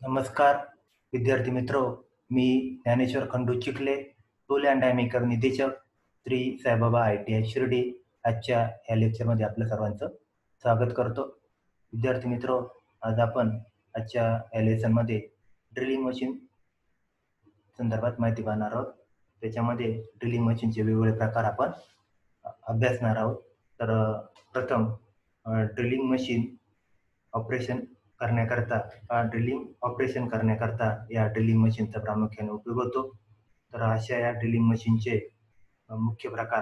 नमस्कार विद्यार्थी मित्रो, मी Dnyaneshwar Khandu Chikhale, tool and die maker निदेशक, श्री साईबाबा ITI शिर्डी. आजच्या या लेक्चरमध्ये आपलं सर्वांचं स्वागत करतो. विद्यार्थी मित्रो, आज आपण आजच्या या लेसनमध्ये ड्रिलिंग मशीन संदर्भात माहिती पाहणार आहोत. त्याच्यामध्ये ड्रिलिंग मशीनचे वेगवेगळे प्रकार आपण अभ्यासणार आहोत. तर प्रथम drilling machine operation drilling operation करण्याकरता या ड्रिलिंग मशीनचा प्रामुख्याने उपयोग होतो. तर अशा या ड्रिलिंग मशीनचे मुख्य प्रकार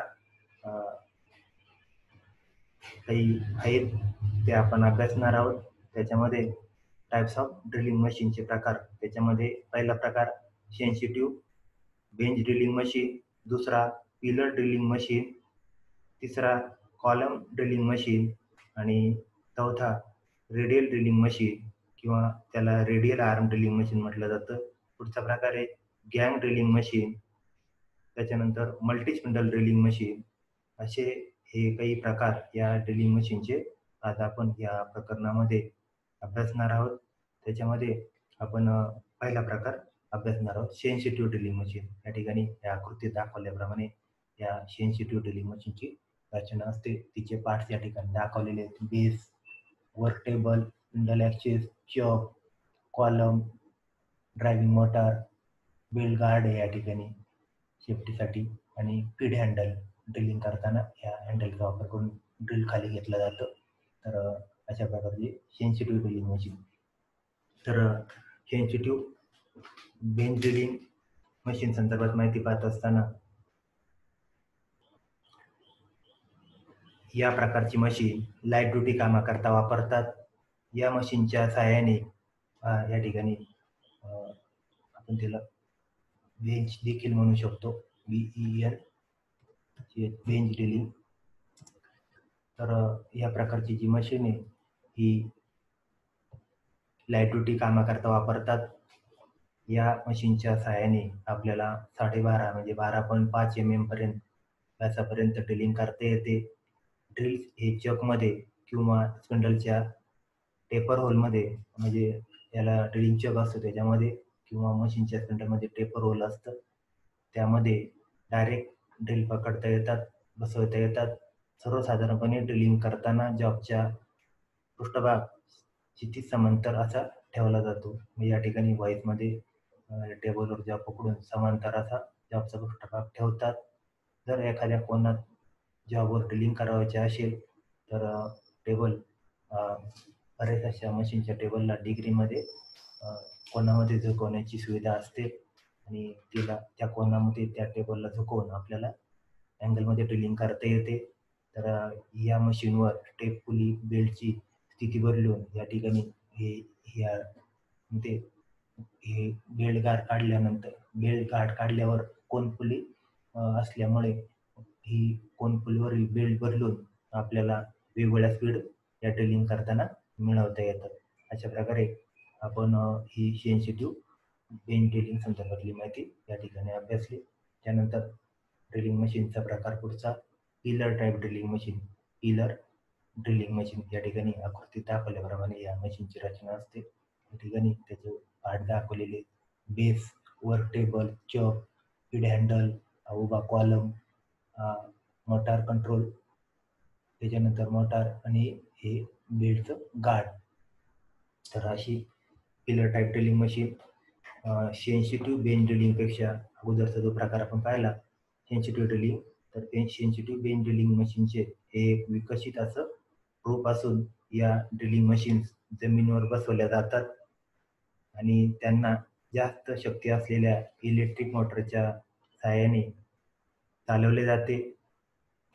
काही आहेत ते आपण अभ्यासणार आहोत. त्याच्यामध्ये टाइप्स ऑफ ड्रिलिंग मशीनचे प्रकार, त्याच्यामध्ये पहिला प्रकार सेन्सिटिव्ह बेंच ड्रिलिंग मशीन, दुसरा पिलर ड्रिलिंग मशीन, तिसरा कॉलम ड्रिलिंग मशीन आणि चौथा रेडियल ड्रिलिंग मशीन किंवा त्याला रेडियल आर्म ड्रिलिंग मशीन म्हटलं जातं. पुढचा प्रकार आहे गँग ड्रिलिंग मशीन, त्याच्यानंतर मल्टी स्पिंडल ड्रिलिंग मशीन. असे हे काही प्रकार या ड्रिलिंग मशीनचे आज आपण या प्रकरणामध्ये अभ्यासणार आहोत. त्याच्यामध्ये आपण पहिला प्रकार अभ्यासणार आहोत सेन्सिटिव्ह ड्रिलिंग मशीन. या ठिकाणी या आकृतीत दाखवल्याप्रमाणे या सेन्सिटिव्ह ड्रिलिंग मशीनची रचना असते. तिचे पार्ट्स या ठिकाणी दाखवलेले आहेत. Base, work table, spindle axis, chalk, column, driving motor, belt guard आहे या ठिकाणी सेफ्टीसाठी, आणि फीड हँडल. ड्रिलिंग करताना या हँडलचा वापर करून ड्रिल खाली घेतलं जातं. तर अशा प्रकारची सेन्सिटिव्ह ड्रिलिंग मशीन. तर सेन्सिटिव्ह बेंच ड्रिलिंग मशीन संदर्भात माहिती पाहत असताना या प्रकारची मशीन लाईट ड्युटी कामाकरता वापरतात. या मशीनच्या सहाय्याने या ठिकाणी आपण त्याला बेंच देखील म्हणू शकतो, BEN बेंच ड्रिलिंग. तर या प्रकारची जी मशीन आहे ही लाईट ड्युटी कामाकरता वापरतात. या मशीनच्या सहाय्याने आपल्याला 12.5 म्हणजे 12.5 mm पर्यंत व्यासापर्यंत ड्रिलिंग करता येते. ड्रिल्स हे चकमध्ये किंवा स्पिंडलच्या टेपर होलमध्ये, म्हणजे याला ड्रिलिंग चक असतो त्याच्यामध्ये, किंवा मशीनच्या स्पिंडलमध्ये टेपर होल असतं, त्यामध्ये डायरेक्ट ड्रिल पकडता येतात, बसवता येतात. सर्वसाधारणपणे ड्रिलिंग करताना जॉबच्या पृष्ठभाग क्षितिज समांतर असा ठेवला जातो. म्हणजे या ठिकाणी व्हाईटमध्ये टेबलवर जॉब पकडून समांतर असा जॉबचा पृष्ठभाग ठेवतात. जर एखाद्या कोणात जॉबवर ड्रिलिंग करायचे असेल तर टेबल बरेच अशा मशीनच्या टेबलला डिग्रीमध्ये कोणामध्ये झुकवण्याची सुविधा असते आणि तिला त्या कोणामध्ये त्या टेबलला झुकवून आपल्याला अँगलमध्ये ड्रिलिंग करता येते. तर या मशीनवर टेप पुली बेल्टची स्थिती बदलून या ठिकाणी हे बेल्ट गार्ड काढल्यावर कोन पुली असल्यामुळे ही कोन पुलीवरील बेल्ट बदलून आपल्याला वेगवेगळ्या स्पीड या ड्रिलिंग करताना मिळवता येतात. अशा प्रकारे आपण ही सेन्सिटिव्ह बेंच ड्रिलिंग संदर्भातली माहिती या ठिकाणी अभ्यासली. त्यानंतर ड्रिलिंग मशीनचा प्रकार पुढचा pillar type drilling machine. Pillar drilling machine या ठिकाणी आकृतीत दाखवल्याप्रमाणे या मशीनची रचना असते. या ठिकाणी त्याचे पार्ट दाखवलेले base, work table, chuck, feed handle, उभा कॉलम, मोटार कंट्रोल, त्याच्यानंतर मोटार आणि हे बेल्टचं गार्ड. तर अशी pillar type drilling machine. Sensitive bench ड्रिलिंगपेक्षा अगोदरचा जो प्रकार आपण पाहिला सेन्सिटिव्ह ड्रिलिंग, तर सेन्सिटिव्ह बेंच ड्रिलिंग मशीनचे हे एक विकसित असं रूप असून या ड्रिलिंग मशीन्स जमिनीवर बसवल्या जातात आणि त्यांना जास्त शक्ती असलेल्या इलेक्ट्रिक मोटरच्या सहाय्याने चालवले जाते.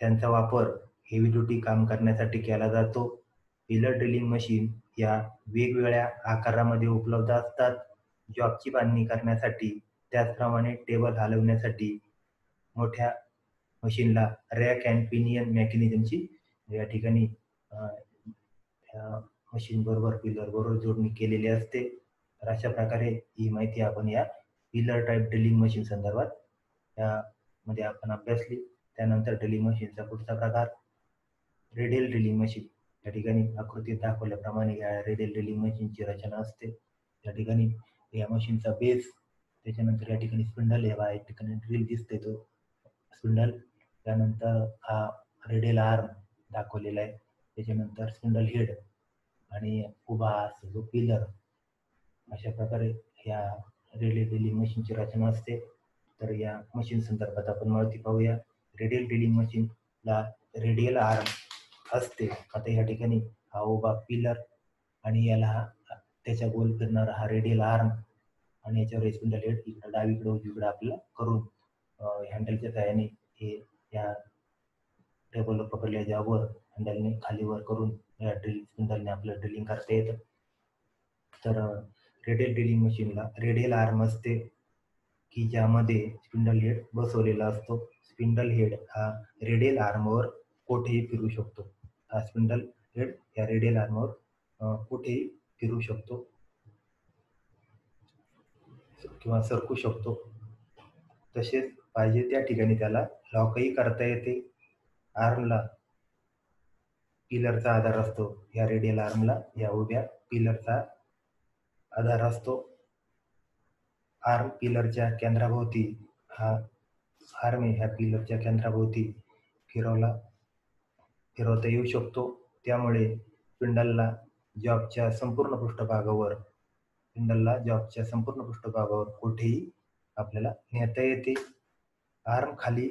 त्यांचा वापर हेवी ड्युटी काम करण्यासाठी केला जातो. पिलर ड्रिलिंग मशीन या वेगवेगळ्या आकारामध्ये उपलब्ध असतात. जॉबची बांधणी करण्यासाठी, त्याचप्रमाणे टेबल हलवण्यासाठी मोठ्या मशीनला रॅक अँड पिनियन मेकॅनिझमची या ठिकाणी मशीन बरोबर पिलर बरोबर जोडणी केलेली असते. तर अशा प्रकारे ही माहिती आपण या पिलर टाईप ड्रिलिंग मशीन संदर्भात यामध्ये आपण अभ्यासली. त्यानंतर ड्रिलिंग मशीनचा पुढचा प्रकार रेडियल ड्रिलिंग मशीन. या ठिकाणी आकृतीत दाखवल्याप्रमाणे या रेडियल ड्रिलिंग मशीनची रचना असते. या ठिकाणी या मशीनचा बेस, त्याच्यानंतर या ठिकाणी स्पिंडल या ठिकाणी ड्रिल दिसते तो स्पिंडल, त्यानंतर हा रेडियल आर्म दाखवलेला आहे, त्याच्यानंतर स्पिंडल हेड आणि उभा असतो जो पिलर. अशा प्रकारे ह्या रेडियल ड्रिलिंग मशीनची रचना असते. तर या मशीन संदर्भात आपण माहिती पाहूया. रेडियल ड्रिलिंग मशीनला रेडियल आर्म असते. आता या ठिकाणी हा उभा पिलर आणि याला त्याच्या गोल फिरणारा हा रेडियल आर्म आणि याच्यावर स्पिंडल हेड इकडे डावीकडे उजवीकडे आपल्याला करून हँडलच्या सहाय्याने हे या टेबलवर पकडल्या जॉबवर हँडलने खाली वर करून या ड्रिल स्पिंडलने आपल्याला ड्रिलिंग करता येतं. तर रेडियल ड्रिलिंग मशीनला रेडियल आर्म असते की ज्यामध्ये स्पिंडल हेड बसवलेला असतो. स्पिंडल हेड हा रेडियल आर्मवर कुठेही फिरू शकतो. हा स्पिंडल हेड या रेडियल आर्मवर कुठेही फिरू शकतो किंवा सरकू शकतो. तसेच पाहिजे त्या ठिकाणी त्याला लॉकही करता येते. आर्मला पिलरचा आधार असतो. या रेडियल आर्मला या उभ्या पिलरचा आधार असतो. आर्म पिलरच्या केंद्राभोवती हा आर्म ह्या पिलरच्या केंद्राभोवती फिरवता येऊ शकतो. त्यामुळे स्पिंडलला जॉबच्या संपूर्ण पृष्ठभागावर कुठेही आपल्याला नेता येते. आर्म खाली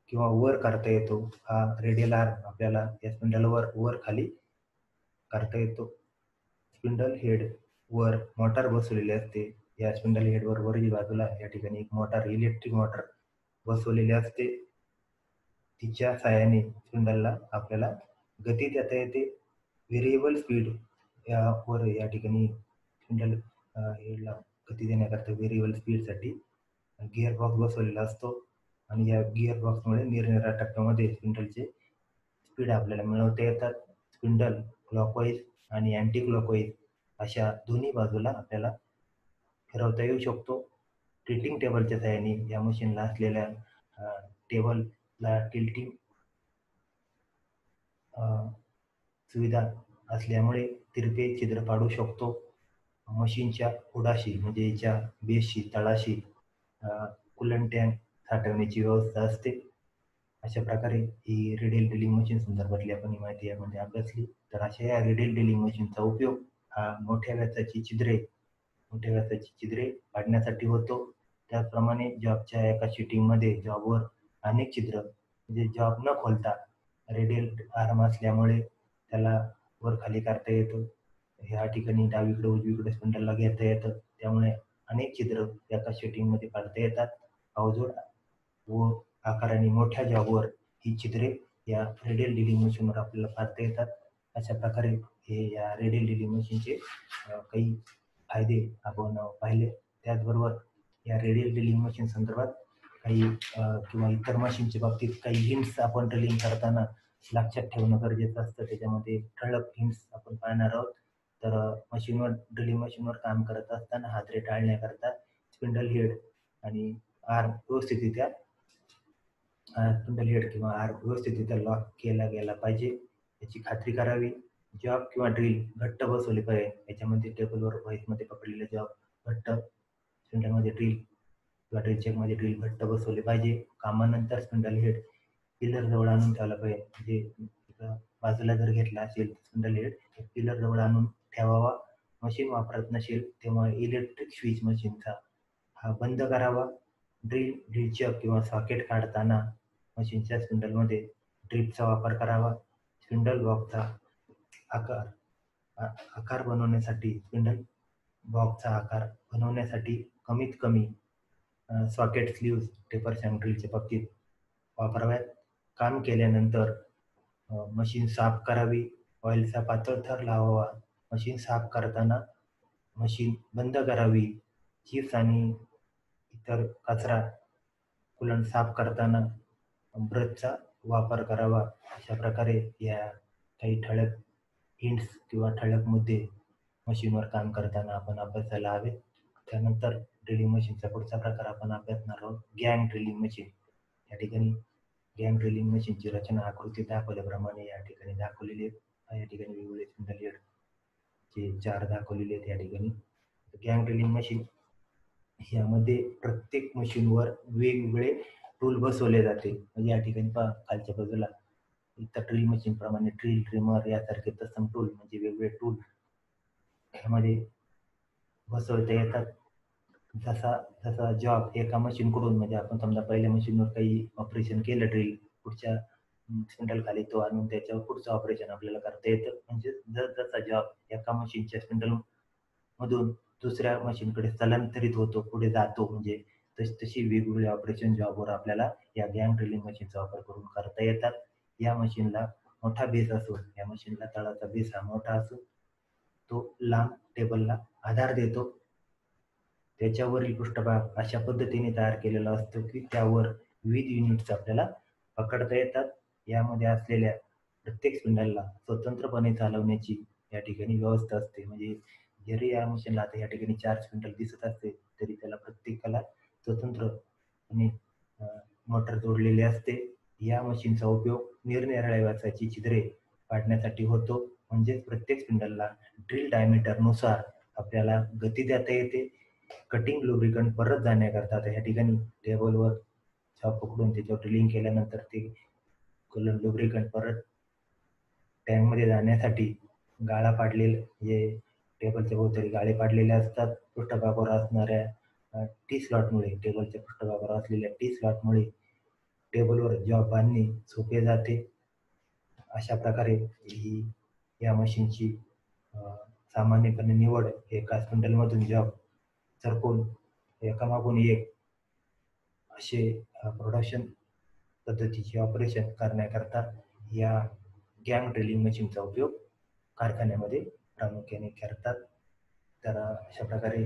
किंवा वर करता येतो. हा रेडियल आर्म आपल्याला या स्पिंडलवर वर खाली करता येतो. स्पिंडल हेड वर मोटार बसवलेली असते. या स्पिंडल हेडवर वरील बाजूला या ठिकाणी एक मोटार, इलेक्ट्रिक मोटार बसवलेली असते. तिच्या साहाय्याने स्पिंडलला आपल्याला गती देता येते. व्हेरिएबल स्पीड यावर या ठिकाणी स्पिंडल हेडला गती देण्याकरता व्हेरिएबल स्पीडसाठी गिअर बॉक्स बसवलेला असतो आणि या गिअर बॉक्समुळे निरनिराळ्या टप्प्यामध्ये स्पिंडलचे स्पीड आपल्याला मिळवता येतात. स्पिंडल क्लॉकवाईज आणि अँटी क्लॉकवाईज अशा दोन्ही बाजूला आपल्याला फिरवता येऊ शकतो. टिल्टिंग टेबलच्या सहाय्याने या मशीनला असलेल्या टेबलला टिल्टिंग सुविधा असल्यामुळे तिरपे छिद्र पाडू शकतो. मशीनच्या उडाशी म्हणजे याच्या बेसशी तळाशी कूलंट टँक साठवण्याची व्यवस्था असते. अशा प्रकारे ही रेडियल ड्रिलिंग मशीन संदर्भातली आपण ही माहिती यामध्ये अभ्यासली. तर अशा या रेडियल ड्रिलिंग मशीनचा उपयोग हा मोठ्या व्यासाची छिद्रे पाडण्यासाठी होतो. त्याचप्रमाणे जॉबच्या एका शिटिंगमध्ये जॉबवर अनेक छिद्र म्हणजे जॉब न खोलता रेडियल आर्म असल्यामुळे त्याला वर खाली करता येतो. ह्या ठिकाणी डावीकडे उजवीकडे स्पिंडलला घेता येतं. त्यामुळे अनेक छिद्र एका शिटिंगमध्ये पाडता येतात. अवजड व आकाराने मोठ्या जॉबवर ही छिद्रे या रेडियल ड्रिलिंग मशीनवर आपल्याला पाडता येतात. अशा प्रकारे हे या रेडियल ड्रिलिंग मशीनचे काही फायदे आपण पाहिले. त्याचबरोबर या रेडियल ड्रिलिंग मशीन संदर्भात काही किंवा इतर मशीनच्या बाबतीत काही हिंट्स आपण ड्रिलिंग करताना लक्षात ठेवणं गरजेचं असतं. त्याच्यामध्ये ठळक हिंट्स आपण पाहणार आहोत. तर ड्रिलिंग मशीनवर काम करत असताना हादरे टाळण्याकरता स्पिंडल हेड आणि आर्म व्यवस्थितरित्या स्पिंडल हेड किंवा आर्म व्यवस्थितरित्या लॉक केला गेला पाहिजे याची खात्री करावी. जॉब किंवा ड्रिल घट्ट बसवले पाहिजे. याच्यामध्ये टेबलवर व्हाईटमध्ये पकडलेले जॉब घट्ट, स्पिंडलमध्ये ड्रिल किंवा ड्रिल चेकमध्ये ड्रिल घट्ट बसवले पाहिजे. कामानंतर स्पिंडल हेड पिलर जवळ आणून ठेवला पाहिजे. म्हणजे बाजूला जर घेतला असेल स्पिंडल हेड पिलर जवळ आणून ठेवावा. मशीन वापरत नसेल तेव्हा इलेक्ट्रिक स्विच मशीनचा हा बंद करावा. ड्रिल चक किंवा सॉकेट काढताना मशीनच्या स्पिंडलमध्ये ड्रिपचा वापर करावा. स्पिंडल बॉक्सचा आकार बनवण्यासाठी कमीत कमी सॉकेट स्लीव्ज टेपर्स अँड ड्रिलच्या बाबतीत वापराव्यात. काम केल्यानंतर मशीन साफ करावी. ऑइलचा पातळ थर लावावा. मशीन साफ करताना मशीन बंद करावी. चिप्स आणि इतर कचरा कूलंट साफ करताना ब्रशचा वापर करावा. अशा प्रकारे या काही ठळक हिंट्स किंवा ठळक मुद्दे मशीनवर काम करताना आपण अभ्यासायला हवे. त्यानंतर ड्रिलिंग मशीनचा पुढचा प्रकार आपण अभ्यासणार आहोत गॅंग ड्रिलिंग मशीन. या ठिकाणी गॅंग ड्रिलिंग मशीनची रचना आकृतीत दाखवल्याप्रमाणे या ठिकाणी दाखवलेली आहे. या ठिकाणी वेगवेगळे स्पिंडल हेड चे 4 दाखवलेले आहेत. या ठिकाणी गॅंग ड्रिलिंग मशीन यामध्ये प्रत्येक मशीनवर वेगवेगळे टूल बसवले जाते. म्हणजे या ठिकाणी पहा खालच्या बाजूला इतर ड्रिल मशीन प्रमाणे ड्रिल, ट्रिमर यासारखे तत्सम टूल म्हणजे वेगवेगळे टूल ह्यामध्ये बसवता येतात. जसा जसा जॉब एका मशीनकडून म्हणजे आपण समजा पहिल्या मशीनवर काही ऑपरेशन केलं ड्रिल, पुढच्या स्पिंडल खाली तो आणून त्याच्यावर पुढचं ऑपरेशन आपल्याला करता येतं. म्हणजे जसा जॉब एका मशीनच्या स्पिंडल मधून दुसऱ्या मशीनकडे स्थलांतरित होतो, पुढे जातो, म्हणजे तशी वेगवेगळी ऑपरेशन जॉबवर आपल्याला या गॅंग ड्रिलिंग मशीनचा वापर करून करता येतात. या मशीनला मोठा बेस असून, या मशीनला तळाचा बेस हा मोठा असून तो लांब टेबलला आधार देतो. त्याच्यावरील पृष्ठभाग अशा पद्धतीने तयार केलेला असतो की त्यावर विविध युनिट्स आपल्याला पकडता येतात. यामध्ये असलेल्या प्रत्येक स्पिंडलला स्वतंत्रपणे चालवण्याची या ठिकाणी व्यवस्था असते. म्हणजे जरी या मशीनला आता या ठिकाणी 4 स्पिंडल दिसत असते, तरी त्याला प्रत्येकाला स्वतंत्रपणे मोटर जोडलेली असते. या मशीनचा उपयोग निरनिराळ्या व्यासाची छिद्रे पाडण्यासाठी होतो. म्हणजेच प्रत्येक स्पिंडलला ड्रिल डायमीटरनुसार आपल्याला गती देता येते. कटिंग लुब्रिकंट परत जाण्याकरता आता या ठिकाणी टेबलवर छाप पकडून त्याच्यावर ड्रिलिंग केल्यानंतर ते लुब्रिकंट परत टँकमध्ये जाण्यासाठी गाळा पाडलेले जे टेबलच्या भोवताली गाळे पाडलेले असतात. पृष्ठभागावर असणाऱ्या टी स्लॉटमुळे, टेबलच्या पृष्ठभागावर असलेल्या टी स्लॉटमुळे टेबलवर जॉब बांधणे सोपे जाते. अशा प्रकारे ही या मशीनची सामान्यपणे निवड एका स्पिंडलमधून जॉब सरकवून एकामागून एक असे प्रोडक्शन पद्धतीचे ऑपरेशन करण्याकरता या गॅंग ड्रिलिंग मशीनचा उपयोग कारखान्यामध्ये प्रामुख्याने करतात. तर अशा प्रकारे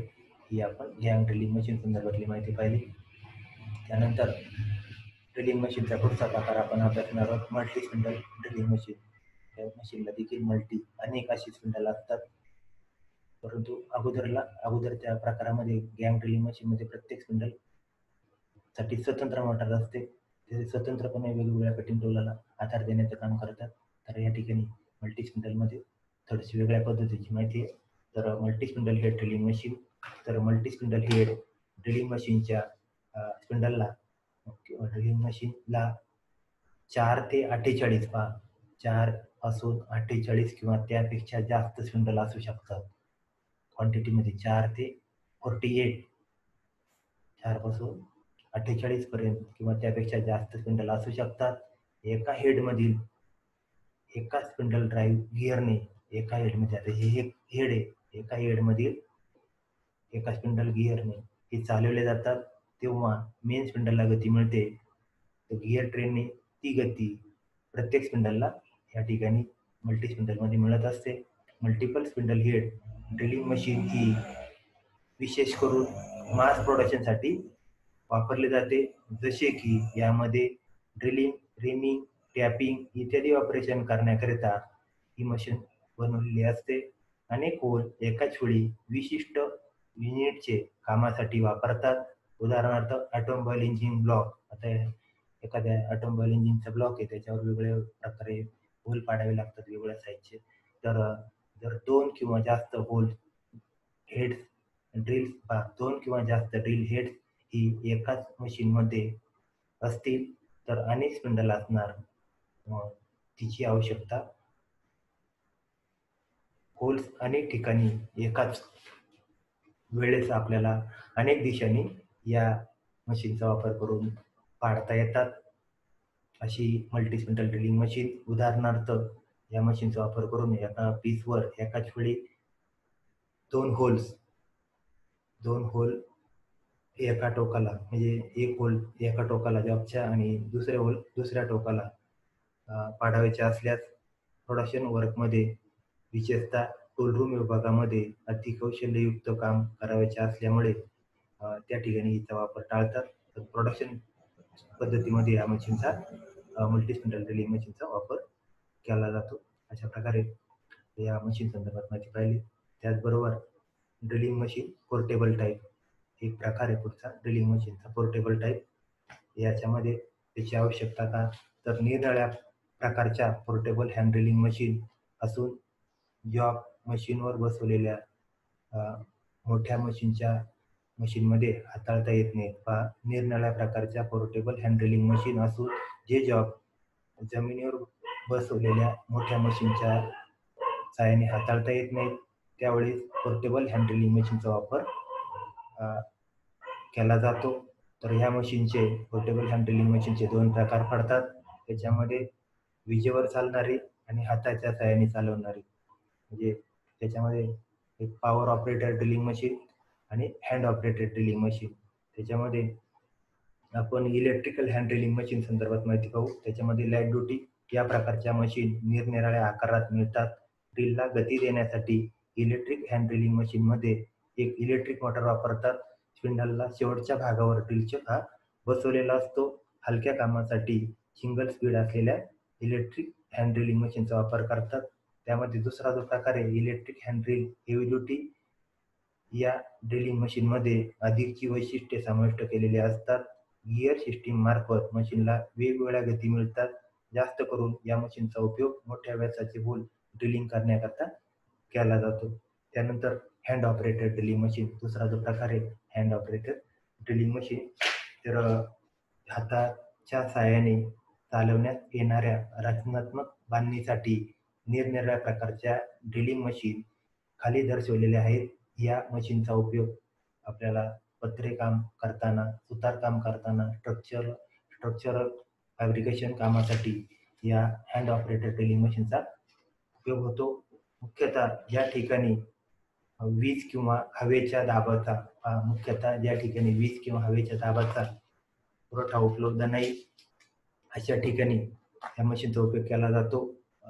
ही आपण गॅंग ड्रिलिंग मशीन संदर्भातली माहिती पाहिली. त्यानंतर ड्रिलिंग मशीनचा पुढचा प्रकार आपण अभ्यासणार आहोत मल्टी स्पिंडल ड्रिलिंग मशीन. या मशीनला देखील अनेक अशी स्पिंडल असतात, परंतु अगोदर त्या प्रकारामध्ये गॅंग ड्रिलिंग मशीनमध्ये प्रत्येक स्पिंडल साठी स्वतंत्र मोटर असते. ते स्वतंत्रपणे वेगवेगळ्या कटिंग टूलला आधार देण्याचं काम करतात. तर या ठिकाणी मल्टी स्पिंडलमध्ये थोडीशी वेगळ्या पद्धतीची माहिती आहे. तर multi spindle head drilling machine. तर मल्टी स्पिंडल हेड ड्रिलिंग मशीनच्या स्पिंडलला ड्रिलिंग मशीनला 4 ते 48 पहा 4 पासून 48 किंवा त्यापेक्षा जास्त स्पिंडल असू शकतात. क्वांटिटीमध्ये 4 ते 48, 4 पासून 48 पर्यंत किंवा त्यापेक्षा जास्त स्पिंडल असू शकतात. एका हेडमधील एका स्पिंडल ड्राईव्ह गिअरने एका हेडमध्ये, आता हे एक हेड आहे, एका हेडमधील एका स्पिंडल गिअरने हे चालवले जातात. तेव्हा मेन स्पिंडलला गती मिळते. गिअर ट्रेनने ती गती प्रत्येक स्पिंडलला या ठिकाणी मल्टी स्पिंडलमध्ये मिळत असते. Multiple spindle head drilling machine ही विशेष करून मास प्रोडक्शनसाठी वापरले जाते. जसे की यामध्ये ड्रिलिंग, रिमिंग, टॅपिंग इत्यादी ऑपरेशन करण्याकरिता ही मशीन बनवलेली असते. अनेक होल एकाच वेळी विशिष्ट युनिटचे कामासाठी वापरतात. उदाहरणार्थ ऑटोमोबाईल इंजिन ब्लॉक. आता एखाद्या ऑटोमोबाईल इंजिनचा ब्लॉक आहे, त्याच्यावर वेगवेगळ्या प्रकारे होल पाडावे लागतात वेगवेगळ्या साईजचे. तर जर 2 किंवा जास्त होल हेड्स ड्रिल्स 2 किंवा जास्त ड्रिल हेड्स ही एकाच मशीनमध्ये असतील तर अनेक स्पिंडल असणार. तिची आवश्यकता होल्स अनेक ठिकाणी एकाच वेळेस आपल्याला अनेक दिशांनी या मशीनचा वापर करून पाडता येतात. अशी मल्टी स्पिंडल ड्रिलिंग मशीन. उदाहरणार्थ या मशीनचा वापर करून एका पीसवर एकाच वेळी 2 होल एका टोकाला, म्हणजे एक होल एका टोकाला जॉबच्या आणि दुसरे होल दुसऱ्या टोकाला पाडावायचे असल्यास प्रोडक्शन वर्कमध्ये, विशेषतः टूलरूम विभागामध्ये अतिकौशल्ययुक्त काम करावयाचे असल्यामुळे त्या ठिकाणी हिचा वापर टाळतात. तर प्रोडक्शन पद्धतीमध्ये या मशीनचा मल्टी स्पिंडल ड्रिलिंग मशीनचा वापर केला जातो. अशा प्रकारे या मशीन संदर्भात माहिती पाहिली. त्याचबरोबर ड्रिलिंग मशीन पोर्टेबल टाईप एक प्रकार आहे पुढचा ड्रिलिंग मशीनचा पोर्टेबल टाईप. याच्यामध्ये त्याची आवश्यकता का, तर निरनिराळ्या प्रकारच्या पोर्टेबल हँड ड्रिलिंग मशीन असून जॉब मशीनवर बसवलेल्या मोठ्या मशीनमध्ये हाताळता येत नाहीत. निरनिराळ्या प्रकारच्या पोर्टेबल हँडलिंग मशीन असून जे जॉब जमिनीवर बसवलेल्या मोठ्या मशीनच्या सहाय्याने हाताळता येत नाहीत, त्यावेळेस पोर्टेबल हँडलिंग मशीनचा वापर केला जातो. तर ह्या मशीनचे पोर्टेबल हँडलिंग मशीनचे 2 प्रकार पडतात. त्याच्यामध्ये विजेवर चालणारी आणि हाताच्या सहाय्याने चालवणारी. म्हणजे त्याच्यामध्ये एक पॉवर ऑपरेटेड ड्रिलिंग मशीन आणि हँड ऑपरेटेड ड्रिलिंग मशीन. त्याच्यामध्ये आपण इलेक्ट्रिकल हँड ड्रिलिंग मशीन संदर्भात माहिती पाहू. त्याच्यामध्ये लाईट ड्युटी या प्रकारच्या मशीन निरनिराळ्या आकारात मिळतात. ड्रिलला गती देण्यासाठी इलेक्ट्रिक हँड ड्रिलिंग मशीनमध्ये एक इलेक्ट्रिक मोटर वापरतात. स्पिंडलला शेवटच्या भागावर ड्रिलचा बसवलेला असतो. हलक्या कामासाठी सिंगल स्पीड असलेल्या इलेक्ट्रिक हँड ड्रिलिंग मशीनचा वापर करतात. त्यामध्ये दुसरा जो प्रकार आहे electric hand drill heavy duty. या ड्रिलिंग मशीनमध्ये अधिकची वैशिष्ट्ये समाविष्ट केलेली असतात. गिअर सिस्टीम मार्फत मशीनला वेगवेगळ्या गती मिळतात. जास्त करून या मशीनचा उपयोग मोठ्या व्यासाचे होल ड्रिलिंग करण्याकरता केला जातो. त्यानंतर हँड ऑपरेटेड ड्रिलिंग मशीन, दुसरा जो प्रकार आहे हँड ऑपरेटेड ड्रिलिंग मशीन. तर हाताच्या सहाय्याने चालवण्यात येणाऱ्या रचनात्मक बांधणीसाठी निरनिराळ्या प्रकारच्या ड्रिलिंग मशीन खाली दर्शवलेल्या आहेत. या मशीनचा उपयोग आपल्याला पत्रे काम करताना, सुतारकाम करताना, स्ट्रक्चरल फॅब्रिकेशन कामासाठी या हँड ऑपरेटेड ड्रिलिंग मशीनचा उपयोग होतो. मुख्यतः ज्या ठिकाणी वीज किंवा हवेच्या दाबाचा पुरवठा उपलब्ध नाही अशा ठिकाणी या मशीनचा उपयोग केला जातो.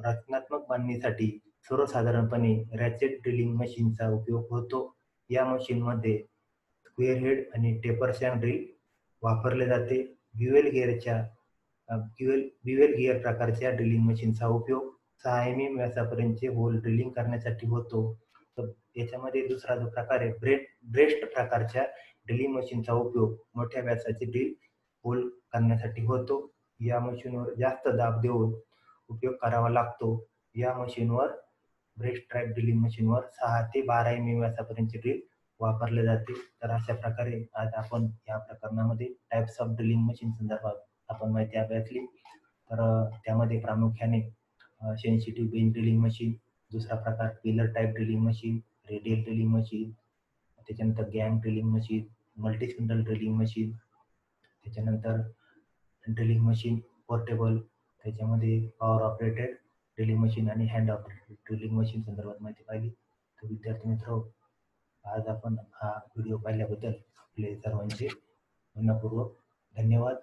रचनात्मक बांधणीसाठी सर्वसाधारणपणे रॅचेट ड्रिलिंग मशीनचा उपयोग होतो. या मशीनमध्ये स्क्वेअर हेड आणि टेपर शँक ड्रिल वापरले जाते. ड्युएल गिअर प्रकारच्या ड्रिलिंग मशीनचा उपयोग 6 mm व्यासापर्यंतचे होल ड्रिलिंग करण्यासाठी होतो. तर याच्यामध्ये दुसरा जो प्रकार आहे ब्रेस्ट प्रकारच्या ड्रिलिंग मशीनचा उपयोग मोठ्या व्यासाचे ड्रिल होल करण्यासाठी होतो. या मशीनवर जास्त दाब देऊन उपयोग करावा लागतो. या मशीनवर ब्रेस्ट ट्रॅक ड्रिलिंग मशीनवर 6 ते 12 mm व्यासापर्यंतचे ड्रिल वापरले जाते. तर अशा प्रकारे आज आपण या प्रकरणामध्ये टाइप्स ऑफ ड्रिलिंग मशीन संदर्भात आपण माहिती अभ्यासली. तर त्यामध्ये प्रामुख्याने सेन्सिटिव्ह बेंच ड्रिलिंग मशीन, दुसरा प्रकार pillar type drilling machine, radial drilling machine, त्याच्यानंतर गँग drilling machine, multi spindle drilling machine, त्याच्यानंतर ड्रिलिंग मशीन पोर्टेबल, त्याच्यामध्ये पॉवर ऑपरेटेड ड्रिलिंग मशीन आणि हँड ऑपरेटेड ड्रिलिंग मशीन संदर्भात माहिती पाहिली. तर विद्यार्थी मित्र, आज आपण हा व्हिडिओ पाहिल्याबद्दल आपले सर्वांचे मनपूर्वक धन्यवाद.